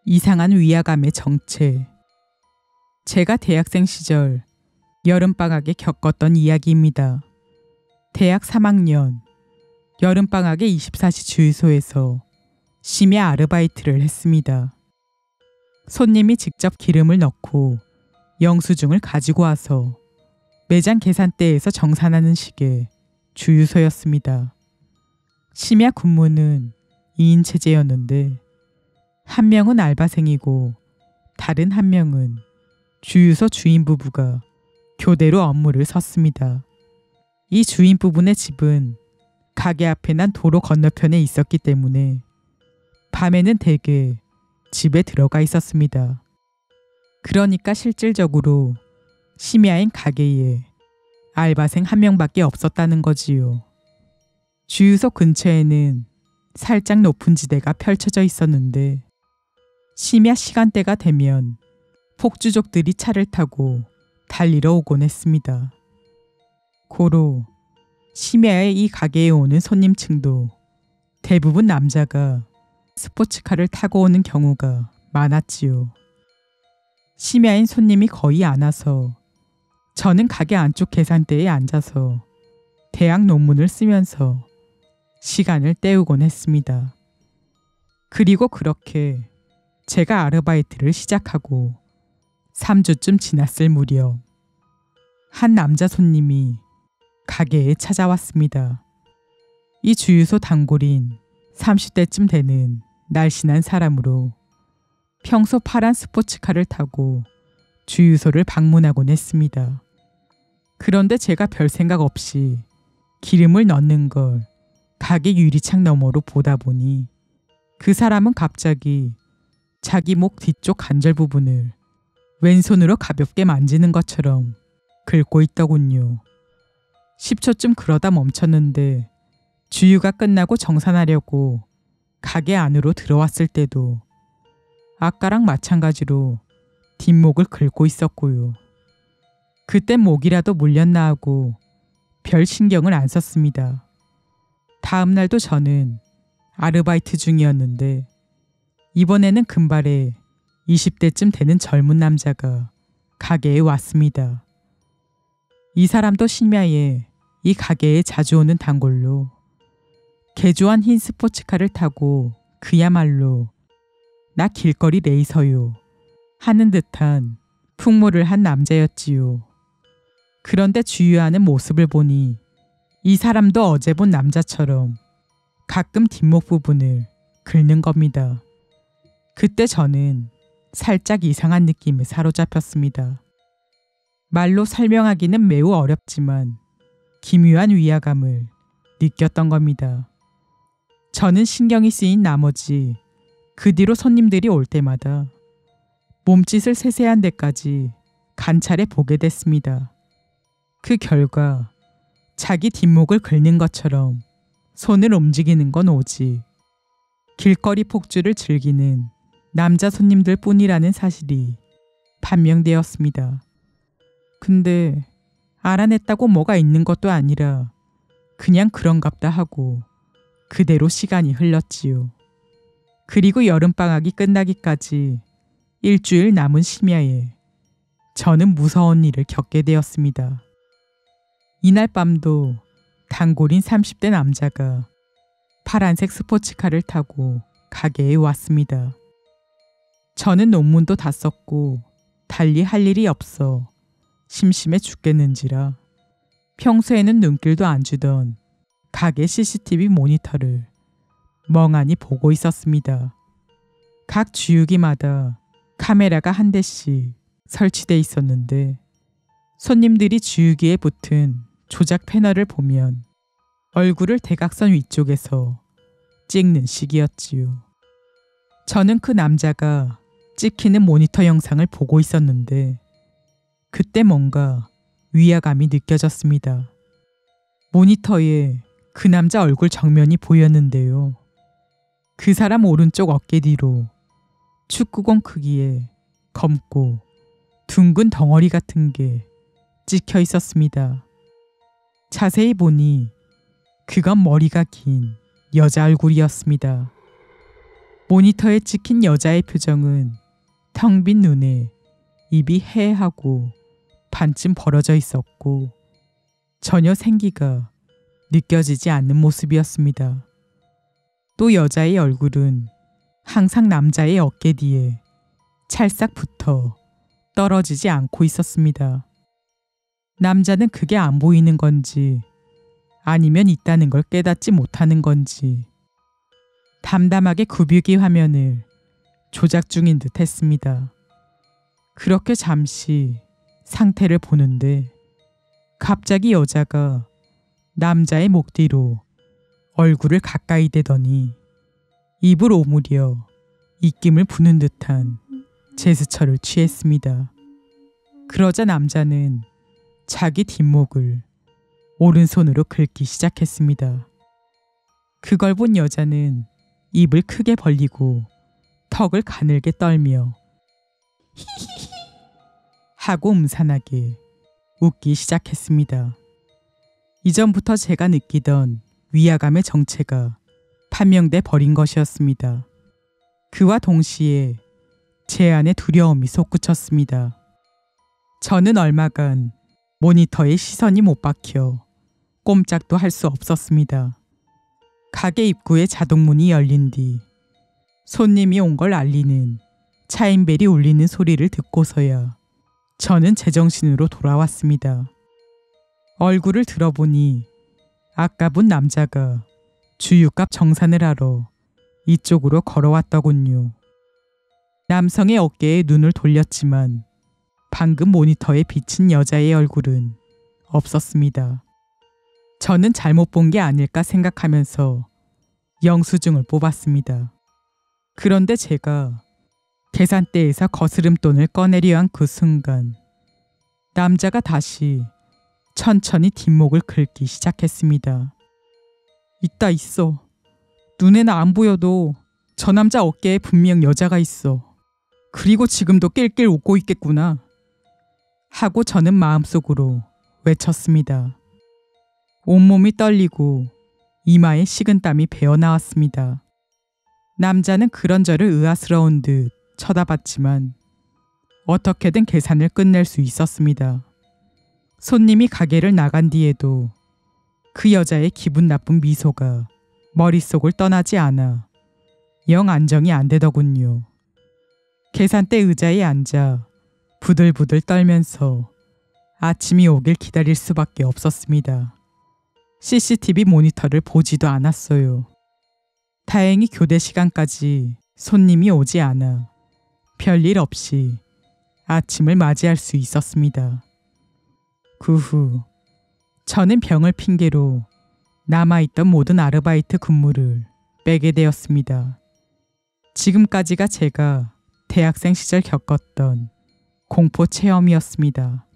이상한 위화감의 정체. 제가 대학생 시절 여름방학에 겪었던 이야기입니다. 대학 3학년 여름방학에 24시 주유소에서 심야 아르바이트를 했습니다. 손님이 직접 기름을 넣고 영수증을 가지고 와서 매장 계산대에서 정산하는 식의 주유소였습니다. 심야 근무는 2인 체제였는데 한 명은 알바생이고 다른 한 명은 주유소 주인 부부가 교대로 업무를 섰습니다. 이 주인 부부네 집은 가게 앞에 난 도로 건너편에 있었기 때문에 밤에는 대개 집에 들어가 있었습니다. 그러니까 실질적으로 심야엔 가게에 알바생 한 명밖에 없었다는 거지요. 주유소 근처에는 살짝 높은 지대가 펼쳐져 있었는데 심야 시간대가 되면 폭주족들이 차를 타고 달리러 오곤 했습니다. 고로 심야에 이 가게에 오는 손님층도 대부분 남자가 스포츠카를 타고 오는 경우가 많았지요. 심야엔 손님이 거의 안 와서 저는 가게 안쪽 계산대에 앉아서 대학 논문을 쓰면서 시간을 때우곤 했습니다. 그리고 그렇게 제가 아르바이트를 시작하고 3주쯤 지났을 무렵 한 남자 손님이 가게에 찾아왔습니다. 이 주유소 단골인 30대쯤 되는 날씬한 사람으로 평소 파란 스포츠카를 타고 주유소를 방문하곤 했습니다. 그런데 제가 별 생각 없이 기름을 넣는 걸 가게 유리창 너머로 보다 보니 그 사람은 갑자기 자기 목 뒤쪽 관절 부분을 왼손으로 가볍게 만지는 것처럼 긁고 있더군요. 10초쯤 그러다 멈췄는데 주유가 끝나고 정산하려고 가게 안으로 들어왔을 때도 아까랑 마찬가지로 뒷목을 긁고 있었고요. 그땐 목이라도 물렸나 하고 별 신경을 안 썼습니다. 다음 날도 저는 아르바이트 중이었는데 이번에는 금발에 20대쯤 되는 젊은 남자가 가게에 왔습니다. 이 사람도 심야에 이 가게에 자주 오는 단골로 개조한 흰 스포츠카를 타고 그야말로 나 길거리 레이서요 하는 듯한 풍모를 한 남자였지요. 그런데 주유하는 모습을 보니 이 사람도 어제 본 남자처럼 가끔 뒷목 부분을 긁는 겁니다. 그때 저는 살짝 이상한 느낌에 사로잡혔습니다. 말로 설명하기는 매우 어렵지만 기묘한 위화감을 느꼈던 겁니다. 저는 신경이 쓰인 나머지 그 뒤로 손님들이 올 때마다 몸짓을 세세한 데까지 관찰해 보게 됐습니다. 그 결과 자기 뒷목을 긁는 것처럼 손을 움직이는 건 오직 길거리 폭주를 즐기는 남자 손님들 뿐이라는 사실이 판명되었습니다. 근데 알아냈다고 뭐가 있는 것도 아니라 그냥 그런갑다 하고 그대로 시간이 흘렀지요. 그리고 여름방학이 끝나기까지 일주일 남은 심야에 저는 무서운 일을 겪게 되었습니다. 이날 밤도 단골인 30대 남자가 파란색 스포츠카를 타고 가게에 왔습니다. 저는 논문도 다 썼고 달리 할 일이 없어 심심해 죽겠는지라 평소에는 눈길도 안 주던 가게 CCTV 모니터를 멍하니 보고 있었습니다. 각 주유기마다 카메라가 한 대씩 설치돼 있었는데 손님들이 주유기에 붙은 조작 패널을 보면 얼굴을 대각선 위쪽에서 찍는 식이었지요. 저는 그 남자가 찍히는 모니터 영상을 보고 있었는데 그때 뭔가 위화감이 느껴졌습니다. 모니터에 그 남자 얼굴 정면이 보였는데요. 그 사람 오른쪽 어깨 뒤로 축구공 크기의 검고 둥근 덩어리 같은 게 찍혀 있었습니다. 자세히 보니 그건 머리가 긴 여자 얼굴이었습니다. 모니터에 찍힌 여자의 표정은 텅 빈 눈에 입이 해하고 반쯤 벌어져 있었고 전혀 생기가 느껴지지 않는 모습이었습니다. 또 여자의 얼굴은 항상 남자의 어깨 뒤에 찰싹 붙어 떨어지지 않고 있었습니다. 남자는 그게 안 보이는 건지 아니면 있다는 걸 깨닫지 못하는 건지 담담하게 굽유기 화면을 조작 중인 듯 했습니다. 그렇게 잠시 상태를 보는데 갑자기 여자가 남자의 목 뒤로 얼굴을 가까이 대더니 입을 오므려 입김을 부는 듯한 제스처를 취했습니다. 그러자 남자는 자기 뒷목을 오른손으로 긁기 시작했습니다. 그걸 본 여자는 입을 크게 벌리고 턱을 가늘게 떨며 히히히 하고 음산하게 웃기 시작했습니다. 이전부터 제가 느끼던 위화감의 정체가 판명돼 버린 것이었습니다. 그와 동시에 제 안에 두려움이 솟구쳤습니다. 저는 얼마간 모니터에 시선이 못 박혀 꼼짝도 할 수 없었습니다. 가게 입구의 자동문이 열린 뒤 손님이 온 걸 알리는 차인벨이 울리는 소리를 듣고서야 저는 제정신으로 돌아왔습니다. 얼굴을 들어보니 아까 본 남자가 주유값 정산을 하러 이쪽으로 걸어왔더군요. 남성의 어깨에 눈을 돌렸지만 방금 모니터에 비친 여자의 얼굴은 없었습니다. 저는 잘못 본 게 아닐까 생각하면서 영수증을 뽑았습니다. 그런데 제가 계산대에서 거스름돈을 꺼내려 한 그 순간 남자가 다시 천천히 뒷목을 긁기 시작했습니다. 있다 있어. 눈에는 안 보여도 저 남자 어깨에 분명 여자가 있어. 그리고 지금도 낄낄 웃고 있겠구나. 하고 저는 마음속으로 외쳤습니다. 온몸이 떨리고 이마에 식은땀이 배어나왔습니다. 남자는 그런저를 의아스러운 듯 쳐다봤지만 어떻게든 계산을 끝낼 수 있었습니다. 손님이 가게를 나간 뒤에도 그 여자의 기분 나쁜 미소가 머릿속을 떠나지 않아 영 안정이 안 되더군요. 계산대 의자에 앉아 부들부들 떨면서 아침이 오길 기다릴 수밖에 없었습니다. CCTV 모니터를 보지도 않았어요. 다행히 교대 시간까지 손님이 오지 않아 별일 없이 아침을 맞이할 수 있었습니다. 그 후 저는 병을 핑계로 남아있던 모든 아르바이트 근무를 빼게 되었습니다. 지금까지가 제가 대학생 시절 겪었던 공포 체험이었습니다.